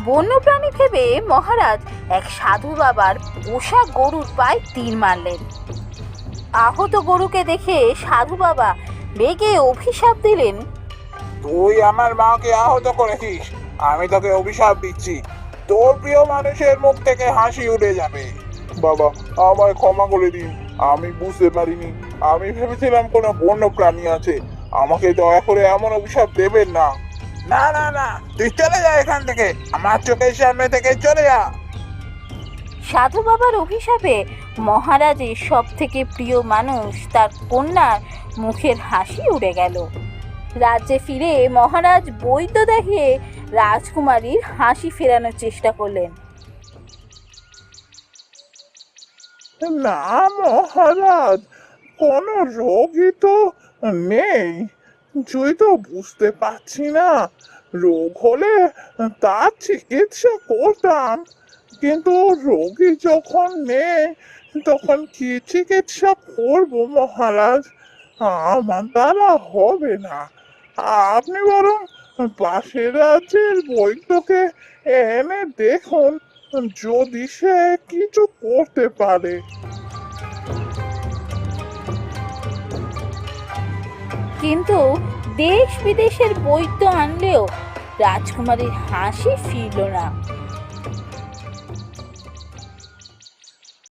বন্যপ্রাণী ভেবে মহারাজ এক সাধু বাবার পোষা গরুর পায়ে তীর মারলেন। আহত গরুকে দেখে সাধু বাবা রেগে অভিশাপ দিলেন, তুই আমার মাকে আহত করেছিস, আমি তোকে অভিশাপ দিচ্ছি, তোর প্রিয় মানুষের মুখ থেকে হাসি উড়ে যাবে। বাবা, আমায় ক্ষমা করে দিন, আমি বুঝতে পারিনি। আমি ভেবেছিলাম কোনো বন্য প্রাণী আছে। আমাকে দয়া করে এমন অভিশাপ দেবেন না। না না না, তুই চলে যা এখান থেকে, আমার চোখের সামনে থেকে চলে যা। সাধু বাবার অভিশাপে মহারাজের সব থেকে প্রিয় মানুষ তার কন্যার মুখের হাসি উড়ে গেল। রাজ্যে ফিরে মহারাজ বৈদ্য দেখিয়ে রাজকুমারীর হাসি ফেরানোর চেষ্টা করলেন। না মহারাজ, কোনো রোগই তো নেই। তুই তো বুঝতে পারছি না, রোগ হলে তার চিকিৎসা করতাম, কিন্তু রোগী যখন নেই তখন কি চিকিৎসা করব মহারাজ? আমার দ্বারা হবে না। আপনি বরং পাশের রাজ্যের বৈদ্যকে এনে দেখুন, যদি সে কিছু করতে পারে। কিন্তু দেশ বিদেশের বৈদ্য আনলেও রাজকুমারীর হাসি ফিরল না।